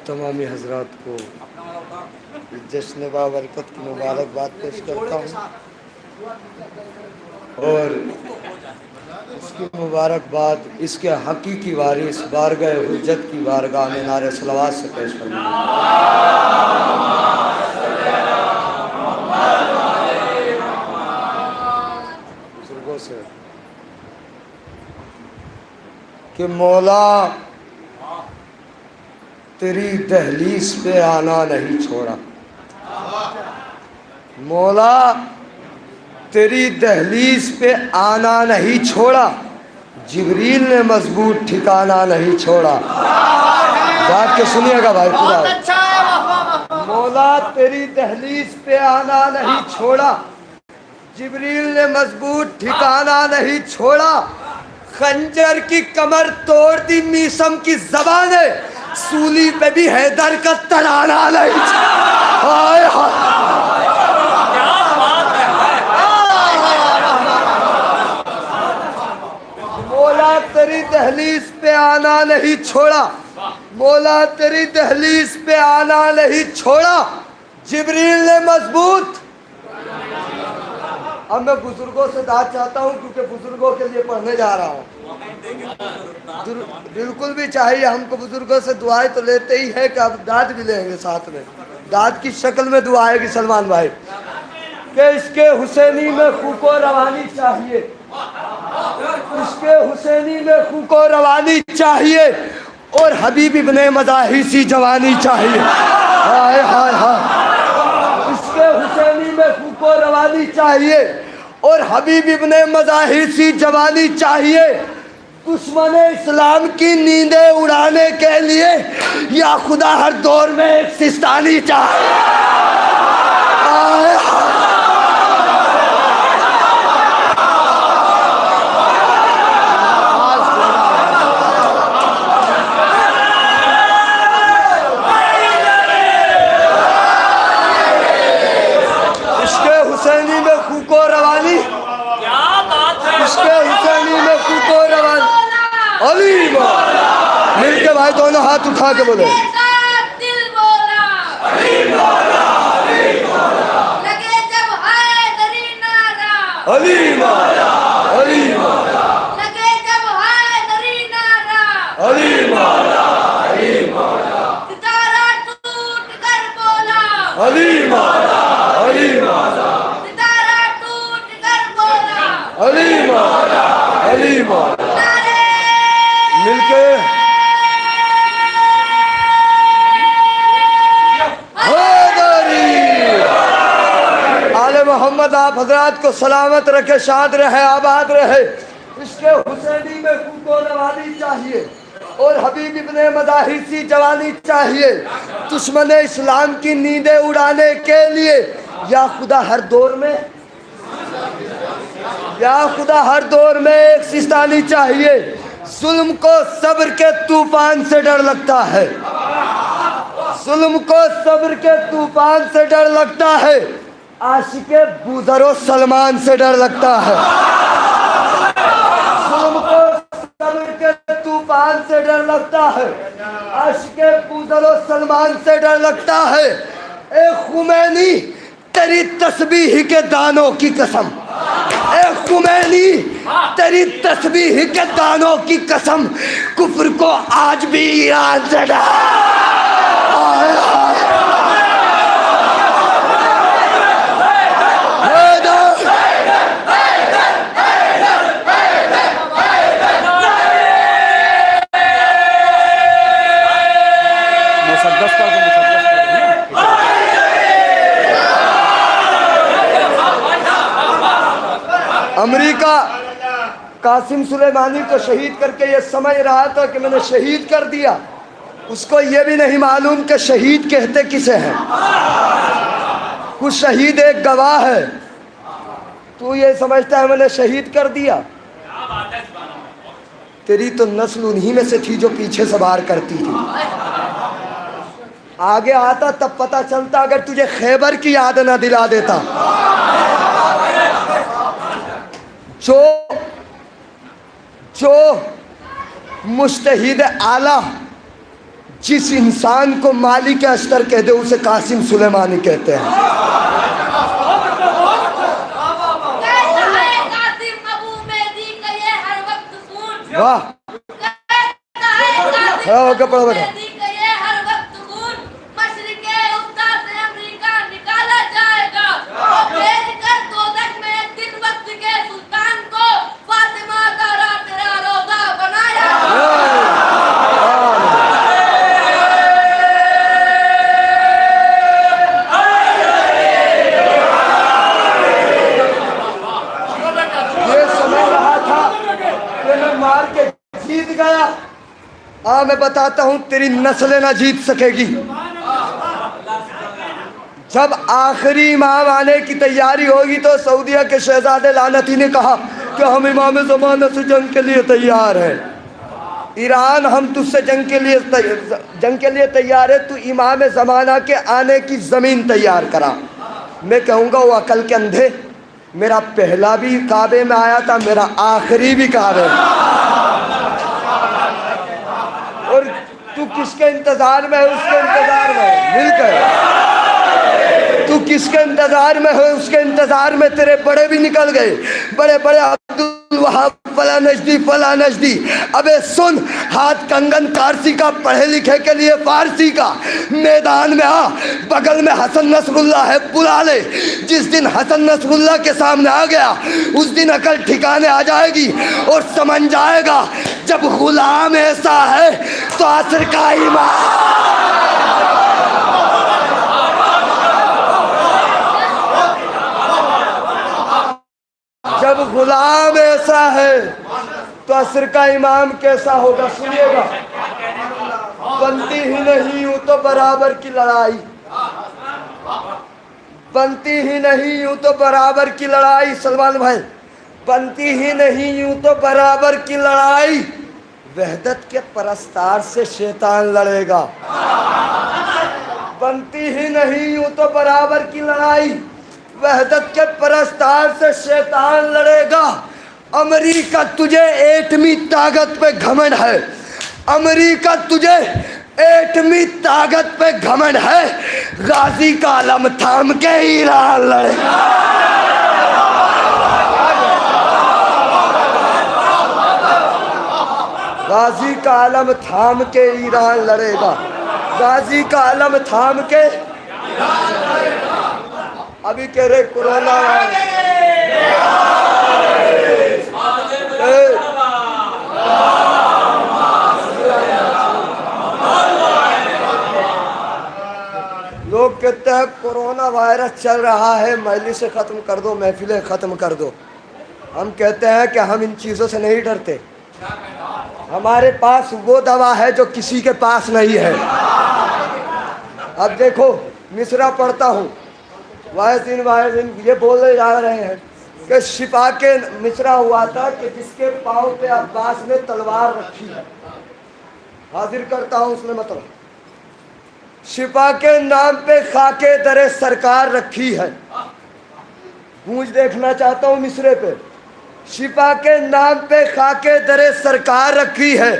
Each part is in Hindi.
तमामी हजरात को जश्न बाबरकत की मुबारकबाद पेश करता हूँ और इसकी मुबारकबाद इसके हकीकी वारिस बारगाह हुज्जत की बारगाह में नारे सलावत से पेश करना बुजुर्गों से कि मौला तेरी दहलीज पे आना नहीं छोड़ा, मौला तेरी दहलीज पे आना नहीं छोड़ा, जिब्रील ने मजबूत ठिकाना नहीं छोड़ा। बात के सुनिएगा भाई पूरा। मौला तेरी दहलीज पे आना नहीं छोड़ा, जिब्रील ने मजबूत ठिकाना नहीं छोड़ा। खंजर की कमर तोड़ दी मीसम की ज़बान है, सूली पे भी हैदर का तराना नहीं। हाय हाय मौला तेरी दहलीज पे आना नहीं छोड़ा, मौला तेरी दहलीज पे आना नहीं छोड़ा, जिब्रील ने मजबूत। अब मैं बुजुर्गों से दाद चाहता हूँ क्योंकि बुजुर्गों के लिए पढ़ने जा रहा हूँ। बिल्कुल भी चाहिए हमको, बुजुर्गों से दुआएं तो लेते ही है कि अब दाद भी लेंगे साथ में। दाद की शक्ल में दुआ आएगी सलमान भाई कि इसके हुसैनी में खूब को रवानी चाहिए, इसके हुसैनी में खूब को रवानी चाहिए और हबीब इब्ने मज़ाहिर सी जवानी चाहिए। हाय हाय हाय इसके हुसैनी में खूब को रवानी चाहिए और हबीब इब्ने मज़ाहिर सी जवानी चाहिए। दुश्मन इस्लाम की नींदें उड़ाने के लिए या खुदा हर दौर में एक सिस्तानी चाहिए। इसके हुसैनी में खूको रवानी, इसके हुसैनी में खूको रवानी। अली मिल के भाई दोनों हाथ उठा के बोले दिल बोला, अली मौला, अली मौला। लगे जब हैदरी नारा, अली मौला, अली मौला। लगे जब हैदरी नारा, अली मौला, अली मौला। सितारा टूट कर बोला, अली मौला, अली मौला। सितारा टूट कर बोला, अली मौला, अली मौला। मिलके आले मोहम्मद आप हजरात को सलामत रखे, शाद रहे, आबाद रहे। इसके हुसैनी में खूब को रवानी चाहिए और हबीब इब्ने मज़ाहिर सी जवानी चाहिए। दुश्मन इस्लाम की नींदें उड़ाने के लिए या खुदा हर दौर में, या खुदा हर दौर में एक सिस्तानी चाहिए। जुल्म को सब्र के तूफान से डर लगता है, जुल्म को सब्र के तूफान से डर लगता है, आशिके बूज़रो सलमान से डर लगता है। जुल्म को सब्र के तूफान से डर लगता है, आशिके बूज़रो सलमान से डर लगता है। ए खुमैनी तेरी तस्बीह के दानों की कसम, ए खुमैनी तेरी तस्बीह के दानों की कसम, कुफ्र को आज भी ईरान से अमेरिका कासिम सुलेमानी को शहीद करके ये समझ रहा था कि मैंने शहीद कर दिया, उसको ये भी नहीं मालूम कि शहीद कहते किसे हैं। कुछ शहीद एक गवाह है, तू ये समझता है मैंने शहीद कर दिया। तेरी तो नस्ल उन्हीं में से थी जो पीछे से वार करती थी। आगे आता तब पता चलता अगर तुझे खैबर की याद ना दिला देता। जो मुस्तहिद आला जिस इंसान को माली का अस्तर कह दे उसे कासिम सुलेमानी कहते हैं। कहता है कासिम अबू मेहदी का ये हर वक्त खून। वाह, कहता है कासिम खड़ा होकर पढ़ो अबू बेटा। मेहदी का ये हर वक्त खून। मशरिक़े उक़्सा से अमेरिका निकाला जाएगा और भेज कर दोज़ख में दिन वक्त के सुल्तान को फातिमा ज़हरा तेरा रोज़ा बनाया। ये समझ रहा था कि मैं मार के जीत गया। मैं बताता हूं तेरी नस्लें ना जीत सकेगी। जब आखिरी इमाम आने की तैयारी होगी तो सऊदिया के शहजादे लानती ने कहा कि हम इमाम ज़माना से जंग के लिए तैयार हैं। ईरान, हम तुझसे जंग के लिए तैयार है, तू इमाम ज़माना के आने की ज़मीन तैयार करा। मैं कहूँगा वो अकल के अंधे, मेरा पहला भी काबे में आया था, मेरा आखिरी भी काबे में। और तू किसके इंतजार में है? उसके इंतजार में मिलकर। तू किसके इंतजार में है? उसके इंतजार में तेरे बड़े भी निकल गए, बड़े बड़े अब्दुल वहाब फला नजदी। अबे सुन, हाथ कंगन फारसी का, पढ़े लिखे के लिए फारसी का। मैदान में आ, बगल में हसन नसरुल्लाह है, बुला ले। जिस दिन हसन नसरुल्लाह के सामने आ गया उस दिन अकल ठिकाने आ जाएगी और समझ जाएगा जब गुलाम ऐसा है तो असर का ईमान। जब गुलाम ऐसा है तो असर का इमाम कैसा होगा? सुनिएगा, बनती ही नहीं यूं तो बराबर की लड़ाई, बनती ही नहीं यूं तो बराबर की लड़ाई। सलमान भाई, बनती ही नहीं यूं तो बराबर की लड़ाई, वहदत के परस्तार से शैतान लड़ेगा। बनती ही नहीं यूं तो बराबर की लड़ाई, वहदत के परस्तार से शैतान लड़ेगा। अमेरिका तुझे एटमी ताकत पे घमंड है, अमेरिका तुझे एटमी ताकत पे घमंड है, गाजी का आलम थाम के ईरान लड़ेगा। गाजी का आलम थाम के ईरान लड़ेगा, गाजी का आलम थाम के। अभी कह रहे कोरोना लोग कहते हैं कोरोना वायरस चल रहा है, मजलिस ख़त्म कर दो, महफिलें ख़त्म कर दो। हम कहते हैं कि हम इन चीज़ों से नहीं डरते। हमारे पास वो दवा है जो किसी के पास नहीं है। अब देखो, मिसरा पढ़ता हूँ, वाहिद ये बोले जा रहे हैं कि शिफा के मिसरा हुआ था कि जिसके पाँव पे अब्बास ने तलवार रखी है। हाजिर करता हूँ उसने मतलब, शिफा के नाम पे खाके दरे सरकार रखी है। गूंज देखना चाहता हूँ मिसरे पे। शिफा के नाम पे खाके दरे सरकार रखी है,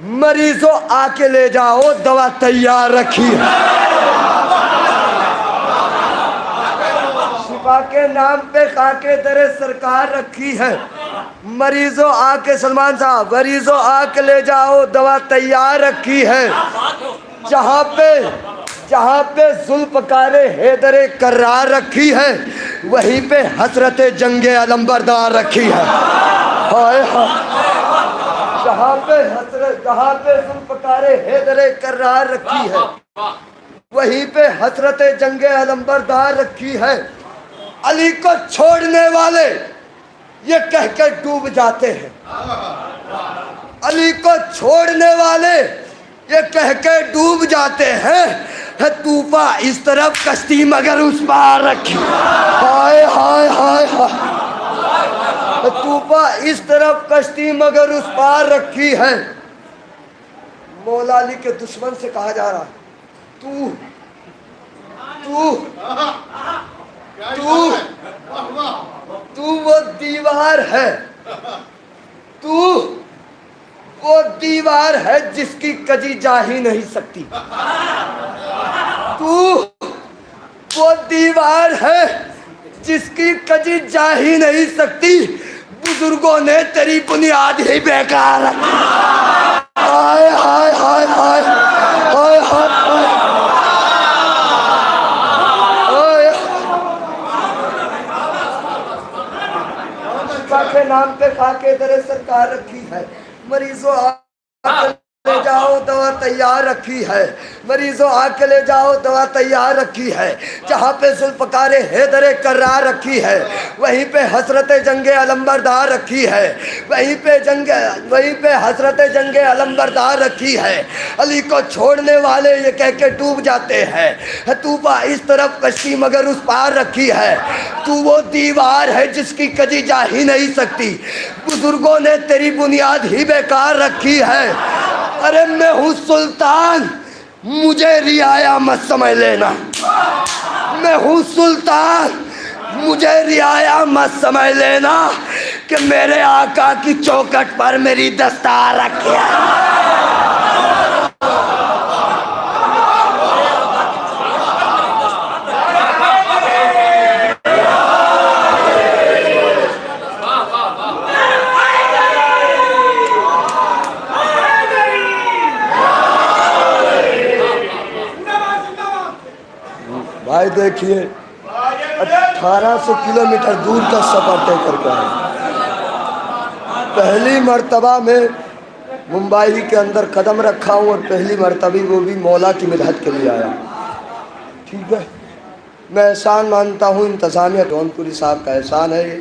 मरीजों आके ले जाओ, दवा तैयार रखी है। शिफा के नाम पे खाके दरे सरकार रखी है, मरीजों आके, सलमान साहब, मरीजों आके ले जाओ, दवा तैयार रखी है। जहाँ पे जुल्फ़कारे हैदरे कर्रार रखी है, वहीं पे हसरत जंगे अलंबरदार रखी है। हाय हाय, जहाँ पे जुल्फ़कारे हैदरे कर्रार रखी है, वहीं पे हसरत जंगे अलंबरदार रखी है। अली को छोड़ने वाले ये कह के डूब जाते हैं, अली को छोड़ने वाले ये कह के डूब जाते हैं, है तूफा इस तरफ कश्ती मगर उस पार रखी। हाय हाय हाय हाय, तूफा इस तरफ कश्ती मगर उस पार रखी है। मौला अली के दुश्मन से कहा जा रहा है, तू तू तू तू वो दीवार है, तू वो दीवार है जिसकी कजी जा ही नहीं सकती। तू वो दीवार है जिसकी कजी जा ही नहीं सकती। बुजुर्गों ने तेरी बुनियाद ही बेकार रखी। हाय हाय हाय हाय हाय हाय के नाम पे खाके तेरे सरकार रखी है। मरीजों ले जाओ दवा तैयार रखी है। मरीजों आके ले जाओ दवा तैयार रखी है। जहाँ पे जुल्फ़कारे हैदर कर्रार रखी है, वहीं पे हसरत जंगे अलंबरदार रखी है। वहीं पे हसरत जंगे अलंबरदार रखी है। अली को छोड़ने वाले ये कह के डूब जाते हैं। तूफा इस तरफ कश्ती मगर उस पार रखी है। तू वो दीवार है जिसकी कजी जा ही नहीं सकती। बुजुर्गों ने तेरी बुनियाद ही बेकार रखी है। अरे मैं हूँ सुल्तान, मुझे रियाया मत समझ लेना। मैं हूँ सुल्तान, मुझे रियाया मत समझ लेना कि मेरे आका की चौखट पर मेरी दस्तार रखी है। भाई देखिए 1800 किलोमीटर दूर का सफर तय करके आए। पहली मर्तबा में मुंबई के अंदर कदम रखा हूँ और पहली मर्तबा वो भी मौला की मदद के लिए आया। ठीक है, मैं एहसान मानता हूँ, इंतज़ामिया जौनपुरी साहब का एहसान है ये।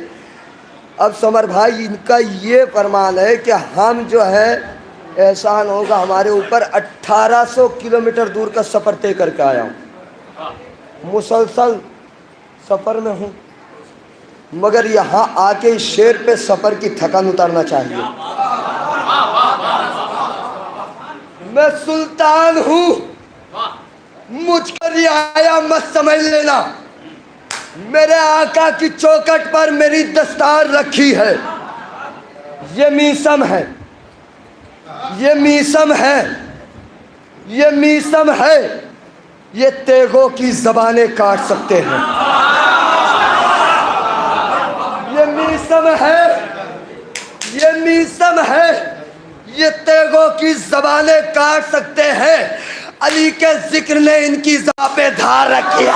अब समर भाई इनका ये फरमान है कि हम जो है एहसान होगा हमारे ऊपर। 1800 किलोमीटर दूर का सफ़र तय करके आया हूँ। मुसलसल सफ़र में हूँ, मगर यहाँ आके इस शेर पे सफ़र की थकान उतारना चाहिए। मैं सुल्तान हूँ, मुझको रियाया मत समझ लेना। मेरे आका की चौखट पर मेरी दस्तार रखी है। ये मीसम है, ये मीसम है, ये मीसम है। ये तेगों की ज़बानें काट सकते हैं। ये मीसम है, ये मीसम है, ये तेगों की ज़बानें काट सकते हैं। अली के जिक्र ने इनकी ज़बां पे धार रखी है।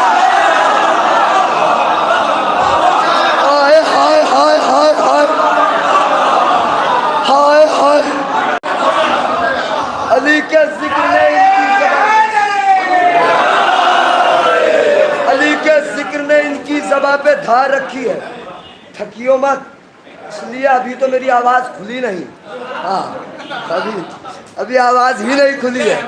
हाय हाय हाय हाय हाय हाय हाय। अली के जिक्र ने इनकी ज़बां पे धार रखी है। थकियो मत, इसलिए अभी तो मेरी आवाज़ खुली नहीं। हाँ, अभी आवाज़ ही नहीं खुली है।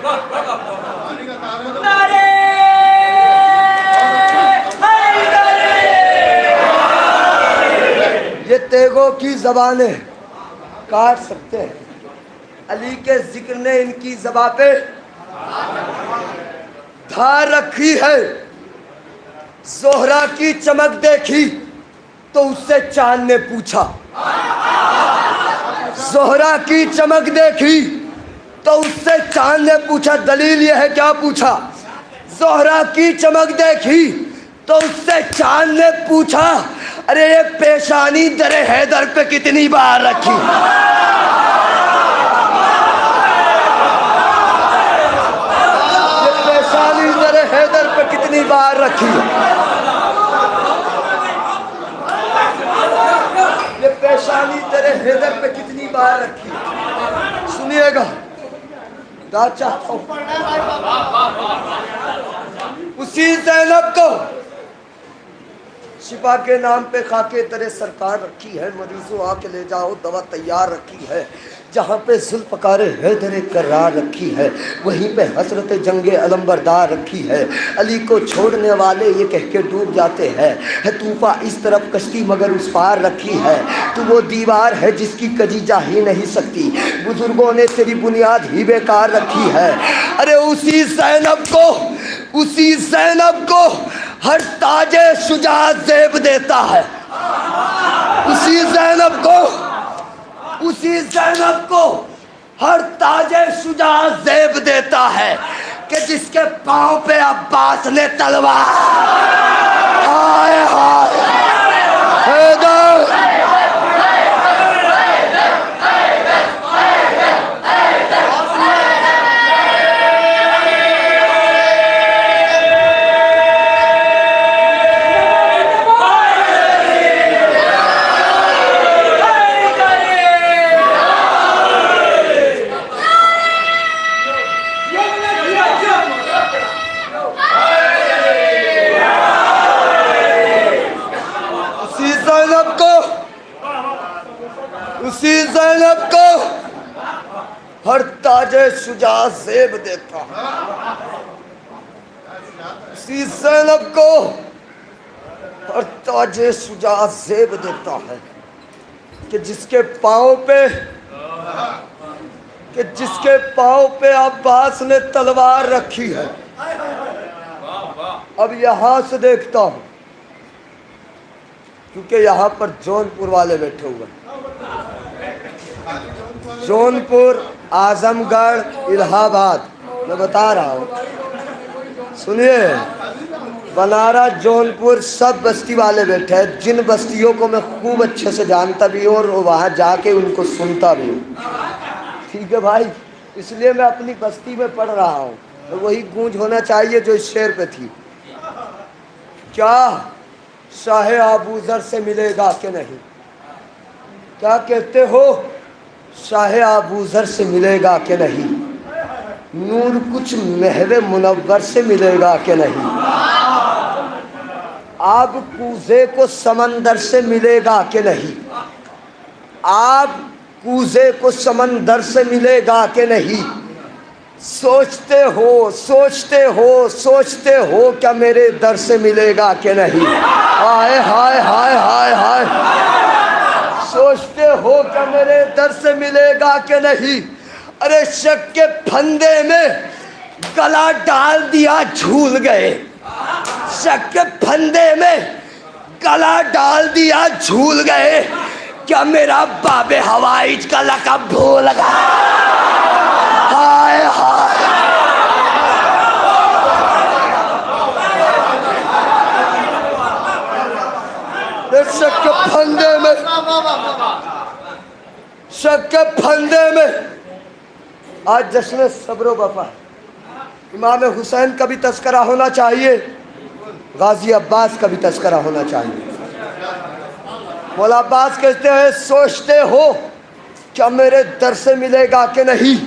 ये तेगों की ज़बानें काट सकते हैं। अली के जिक्र ने इनकी ज़बां पे धार रखी है। ज़ोहरा की चमक देखी तो उससे चांद ने पूछा। ज़ोहरा की चमक देखी तो उससे चांद ने पूछा। दलील यह है, क्या पूछा? ज़ोहरा की चमक देखी तो उससे चांद ने पूछा, अरे ये पेशानी दरे हैदर पे कितनी बार रखी? ये पेशानी दरे हैदर पे कितनी बार रखी? ये पेशानी तेरे हैदर पे कितनी बार रखी? सुनिएगा, दाद चाहता हूँ। उसी ज़ैनब को शिफा के नाम पे खाके तेरे सरकार रखी है। मरीजों आके ले जाओ दवा तैयार रखी है। जहाँ पे जुल्फ़कार हैदर कर्रार रखी है, वहीं पे हसरत जंगे अलंबरदार रखी है। अली को छोड़ने वाले ये कह के डूब जाते हैं। तूफा इस तरफ कश्ती मगर उस पार रखी है। तू वो दीवार है जिसकी कजी जा ही नहीं सकती। बुजुर्गों ने तेरी बुनियाद ही बेकार रखी है। अरे उसी ज़ैनब को हर ताजे शुजाअत ज़ेब देता है। उसी ज़ैनब को हर ताजे शुजा ज़ेब देता है कि जिसके पांव पे अब्बास ने तलवार। हाय हाय हैदर, उसी ज़ैनब को हर ताजे शुजा ज़ेब देता है। उसी ज़ैनब को हर ताजे शुजा ज़ेब देता है कि जिसके पाँव पे अब्बास ने तलवार रखी है। अब यहाँ से देखता हूँ, क्योंकि यहाँ पर जौनपुर वाले बैठे हुए हैं। जौनपुर, आजमगढ़, इलाहाबाद, मैं बता रहा हूँ, सुनिए, बनारस, जौनपुर, सब बस्ती वाले बैठे हैं, जिन बस्तियों को मैं खूब अच्छे से जानता भी हूँ और वहाँ जाके उनको सुनता भी हूँ। ठीक है भाई, इसलिए मैं अपनी बस्ती में पढ़ रहा हूँ, तो वही गूंज होना चाहिए जो इस शेर पे थी। क्या शाहे आबूज़र से मिलेगा कि नहीं? क्या कहते हो? शाहे आबूज़र से मिलेगा कि नहीं? नूर कुछ महवे मुनव्वर से मिलेगा कि नहीं? आब कूज़े को समंदर से मिलेगा कि नहीं? आब कूज़े को समंदर से मिलेगा कि नहीं? सोचते हो क्या मेरे दर से मिलेगा कि नहीं? हाय हाय हाय हाय हाय, सोचते हो क्या मेरे दर से मिलेगा कि नहीं? अरे शक के फंदे में गला डाल दिया, झूल गए। शक के फंदे में गला डाल दिया, झूल गए। क्या मेरा बाबे हवाइज का लक़ब भूल गए? हाय हाय, शक के फंदे में आज जश्न सब्र वफा। इमाम हुसैन का भी तस्करा होना चाहिए, गाजी अब्बास का भी तस्करा होना चाहिए। मौला अब्बास कहते हैं, सोचते हो क्या मेरे दर से मिलेगा कि नहीं?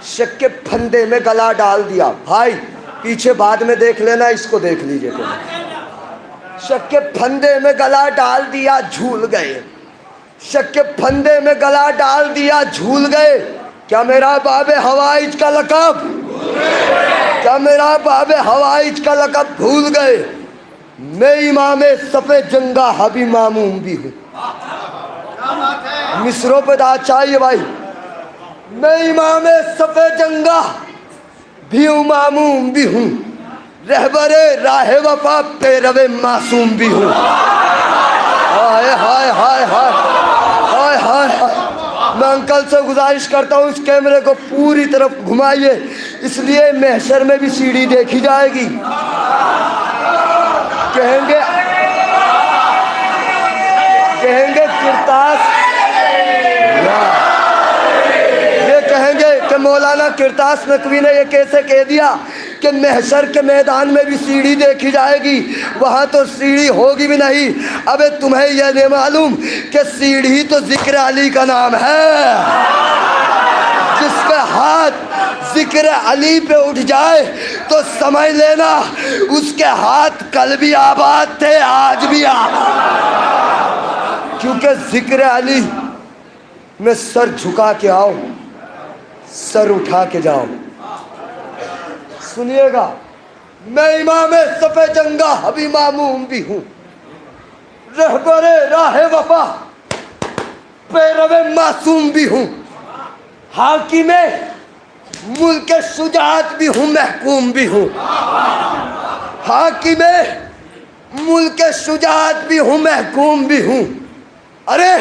शक के फंदे में गला डाल दिया। भाई पीछे बाद में देख लेना, इसको देख लीजिए। शक के फंदे में गला डाल दिया, झूल गए। शक के फंदे में गला डाल दिया, झूल गए। क्या मेरा बाबे हवाइज का लक़ब, क्या मेरा बाबे हवाइज का लक़ब भूल गए? मैं इमामे सफ़े जंगा हबी मामूम भी हूँ। मिसरों पे दाद चाहिए भाई। मैं इमामे सफ़े जंगा भी हूँ, मामूम भी हूँ, रहबरे राहे वफा पैरवे मासूम भी हूँ। हाय हाय हाय हाय हाय हाय हाय। मैं अंकल से गुजारिश करता हूँ इस कैमरे को पूरी तरफ घुमाइए, इसलिए महशर में भी सीढ़ी देखी जाएगी। कहेंगे किरतास, ये कहेंगे कि मौलाना किरतास नकवी ने ये कैसे कह दिया कि महशर के मैदान में भी सीढ़ी देखी जाएगी, वहाँ तो सीढ़ी होगी भी नहीं। अबे तुम्हें यह नहीं मालूम कि सीढ़ी तो जिक्र अली का नाम है। जिसका हाथ जिक्र अली पे उठ जाए तो समझ लेना उसके हाथ कल भी आबाद थे, आज भी आबाद। क्योंकि जिक्र अली में सर झुका के आओ, सर उठा के जाओ। सुनिएगा, मैं इमामे सफ़े जंगा हबी मामूम भी हूँ, रहबरे राहे वफा पैरवे मासूम भी हूँ, हाकिमे मुल्क शुजात भी हूँ, महकूम भी हूँ। हाकिमे मुल्क शुजात भी हूँ, महकूम भी हूँ। अरे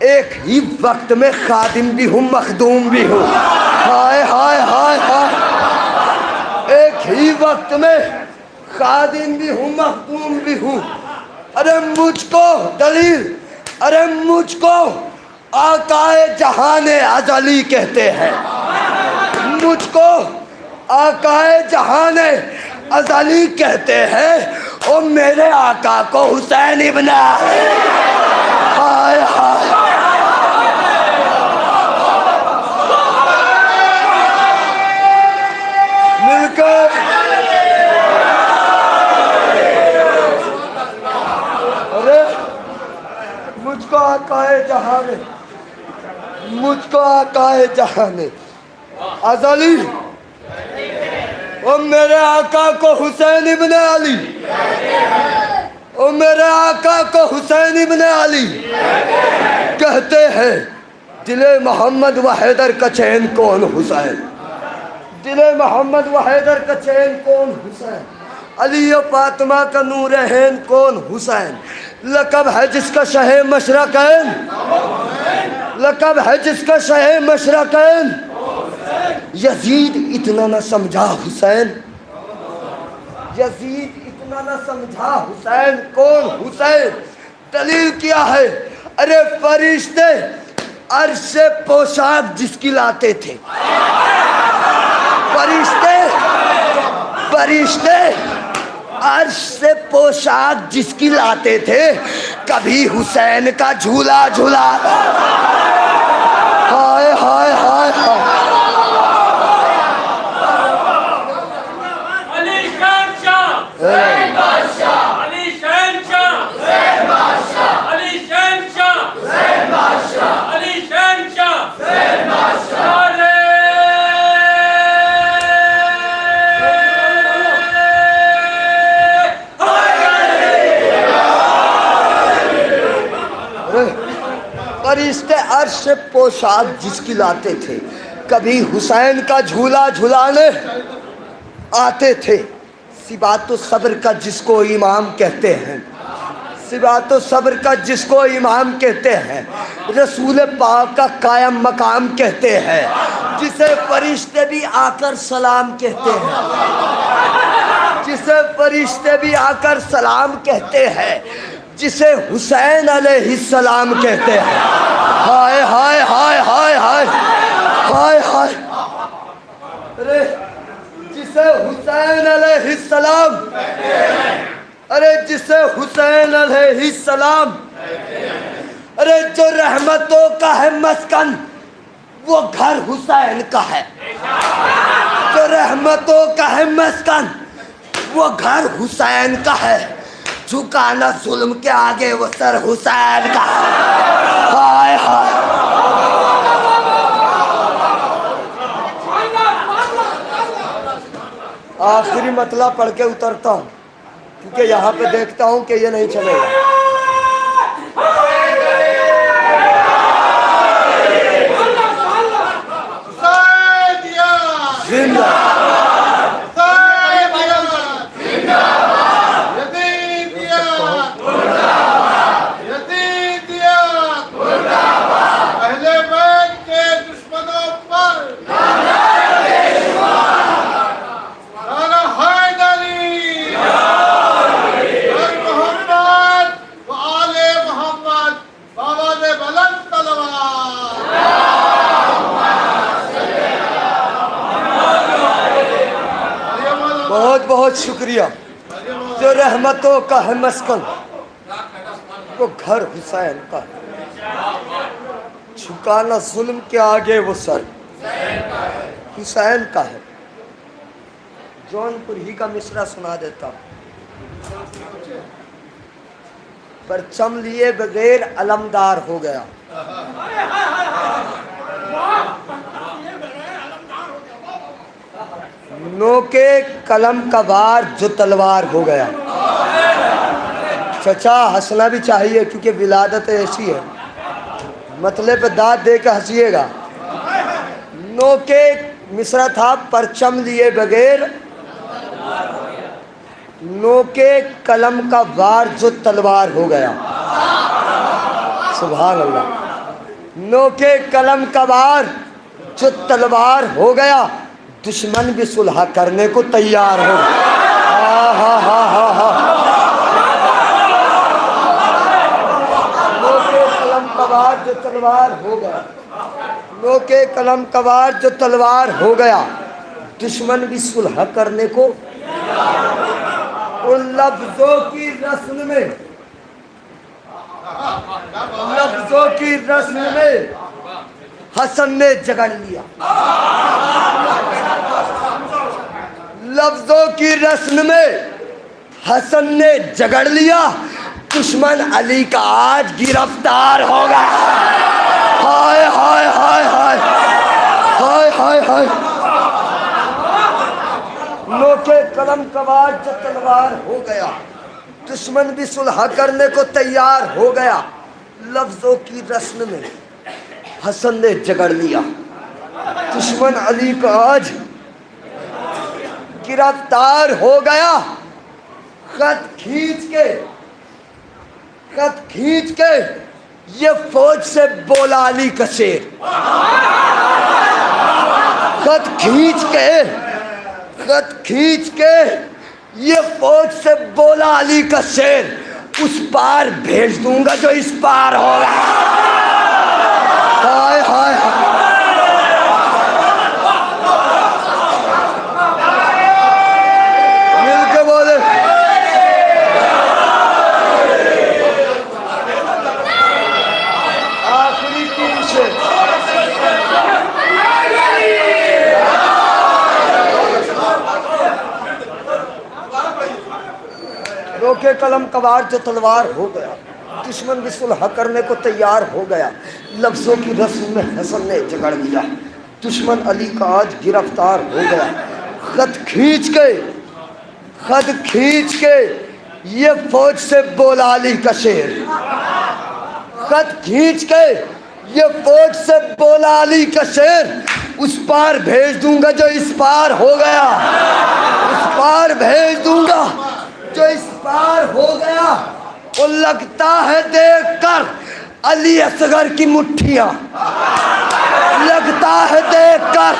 एक ही वक्त में खादिम भी हूँ, मखदूम भी हूँ। हाय हाय हाय हाय, एक ही वक्त में खादिम भी हूँ, मखदूम भी हूँ। अरे मुझको दलील, अरे मुझको आकाए जहाने अजली कहते हैं। मुझको आकाए जहाने अजली कहते हैं और मेरे आका को हुसैन इब्न अली। हाय हाय, मिलकर अरे मुझको आकाए जहाने, मुझको आकाए जहाने अजली और मेरे आका को हुसैन इब्न अली, और मेरे आका को हुसैन इब्न अली कहते हैं। दिले मोहम्मद व हैदर का चैन कौन हुसैन, दिले मोहम्मद व हैदर का चैन कौन हुसैन, अली और फातिमा का नूर हैन कौन हुसैन। लक़ब है जिसका शहे मशरक़ैन, लक़ब है जिसका शहे मशरक़ैन। यजीद इतना न समझा हुसैन, यजीद इतना न समझा हुसैन कौन हुसैन। दलील क्या है, अरे फरिश्ते अर्श से पोशाक जिसकी लाते थे, फरिश्ते फरिश्ते अर्श से पोशाक जिसकी लाते थे, कभी हुसैन का झूला झूला। हाय हाय हाय हाय, फरिश्ते अर्श से पोशाक जिसकी लाते थे, कभी हुसैन का झूला झुलाने आते थे। सिबातो सब्र का जिसको इमाम कहते हैं, सिबातो सब्र का जिसको इमाम कहते हैं, रसूल पाक का कायम मकाम कहते हैं, जिसे फरिश्ते भी आकर सलाम कहते हैं, जिसे फरिश्ते भी आकर सलाम कहते हैं, जिसे हुसैन अलैहिस्सलाम कहते हैं। हाय हाय हाय हाय हाय हाय हाय, अरे जिसे हुसैन अलैहिस्सलाम, अरे जिसे हुसैन अलैहिस्सलाम, अरे जो रहमतों का है मस्कन वो घर हुसैन का है, जो रहमतों का है मस्कन वो घर हुसैन का है। झुकाना जुल्म के आगे वो सर हुसैन का। हाय हाय, आखिरी मतला पढ़ के उतरता हूँ क्योंकि यहाँ पे देखता हूँ कि ये नहीं चलेगा। जिंदा बहुत बहुत शुक्रिया। जो रहमतों का है मस्कन वो घर हुसैन का है। झुकाना जुल्म के आगे वो सर हुसैन का है। जौनपुर ही का मिसरा सुना देता हूँ। परचम लिए बगैर अलमदार हो गया, नोके कलम का वार जो तलवार हो गया। चचा हंसना भी चाहिए क्योंकि विलादत ऐसी है, मतले पे दांत दे के हंसिएगा। नोके मिसरा था परचम लिए बगैर, नोके कलम का वार जो तलवार हो गया। सुभान अल्लाह। नोके कलम का वार जो तलवार हो गया, दुश्मन भी सुलह करने को तैयार हो। हा हा हा हा हा। नोके कलम का वार जो तलवार हो गया, नोके कलम का वार जो तलवार हो गया, दुश्मन भी सुलह करने को। उन लफ्जों की रस्म में, लफ्जों की रस्म में हसन ने जगड़ लिया। लफ्जों की रस्म में हसन ने जगड़ लिया, दुश्मन अली का आज गिरफ्तार होगा। हाय हाय हाय हाय हाय हाय हाय। नोके कलम का वार जो तलवार हो गया, दुश्मन भी सुलह करने को तैयार हो गया। लफ्जों की रस्म में हसन ने जगड़ लिया, दुश्मन अली का आज गिरफ्तार हो गया। खत खींच के ये फौज से बोला अली का शेर। खत खींच के ये फौज से बोला अली का शेर, उस पार भेज दूंगा जो इस पार होगा। हाय हाय मिल के बोले। आखिरी 3 शेर। रोके कलम कवार जो तलवार हो गया, दुश्मन भी सुलह करने को तैयार हो गया। लफ्जों की रस्म में हसन ने जगड़ लिया, दुश्मन अली का आज गिरफ्तार हो गया। खत खींच के ये फौज से बोला अली का शेर। खत खींच के ये फौज से बोला अली का शेर, उस पार भेज दूंगा जो इस पार हो गया। उस पार भेज दूंगा जो इस पार हो गया। वो लगता है देखकर अली असगर की मुट्ठियां, लगता है देखकर,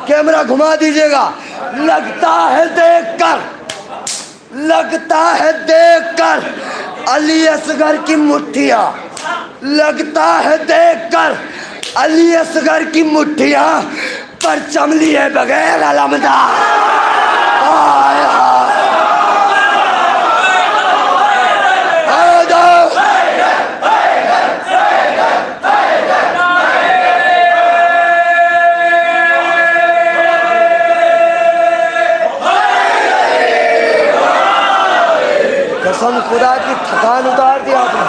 कैमरा घुमा दीजिएगा, लगता है देखकर अली असगर की मुट्ठियां, लगता है देखकर अली असगर की मुट्ठियां, परचम लिए बगैर अलमदार। हाय हाय कसम खुदा की थकान उतार दी आपने।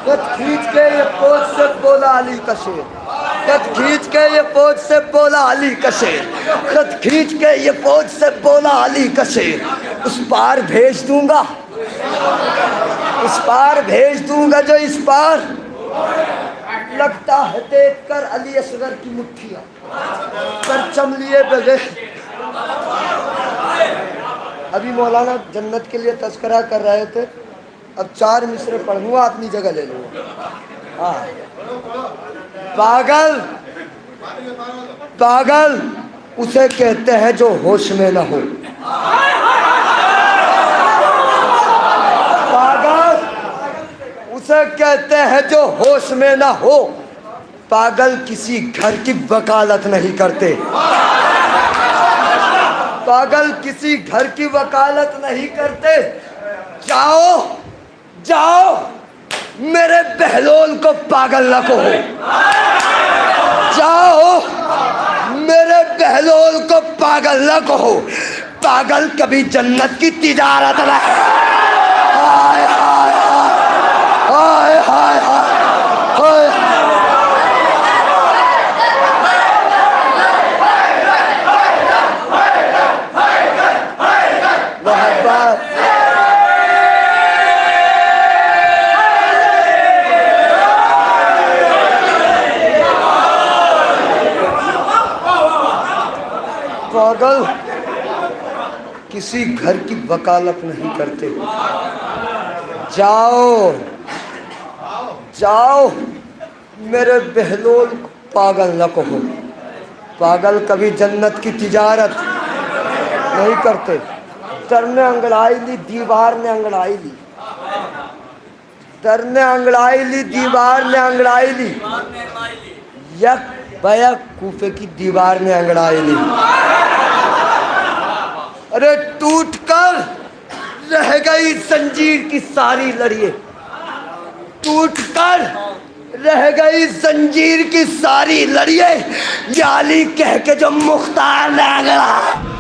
खत खींच के ये फौज से बोला अली का शेर। खत खींच के ये फौज से बोला अली का शेर। खत खींच के ये फौज से बोला अली का शेर, उस पार भेज दूंगा, उस पार भेज दूंगा जो इस पार। लगता है देखकर अली असगर की मुट्ठियां, परचम लिए बगैर। अभी मौलाना जन्नत के लिए तस्करा कर रहे थे, अब 4 मिसरे पढ़ूंगा, अपनी जगह ले लूंगा। हाँ, पागल उसे कहते हैं जो होश में न हो। पागल उसे कहते हैं जो होश में न हो। पागल किसी घर की वकालत नहीं करते। पागल किसी घर की वकालत नहीं करते। जाओ मेरे बहलोल को पागल न कहो। जाओ मेरे बहलोल को पागल न कहो। पागल कभी जन्नत की तिजारत न। हाय हाय हाय हाय हाय। पागल किसी घर की वकालत नहीं करते। जाओ मेरे बहलोल पागल न कहो, पागल कभी जन्नत की तिजारत नहीं करते। दर ने अंगड़ाई ली, दीवार ने अंगड़ाई ली, दर ने अंगड़ाई ली, दीवार ने अंगड़ाई ली, यक बैक कूफे की दीवार ने अंगड़ाई ली। अरे टूट कर रह गई जंजीर की सारी लड़िए, टूट कर रह गई जंजीर की सारी लड़िए, याली कह के जो मुख्तार ने अंगड़ा।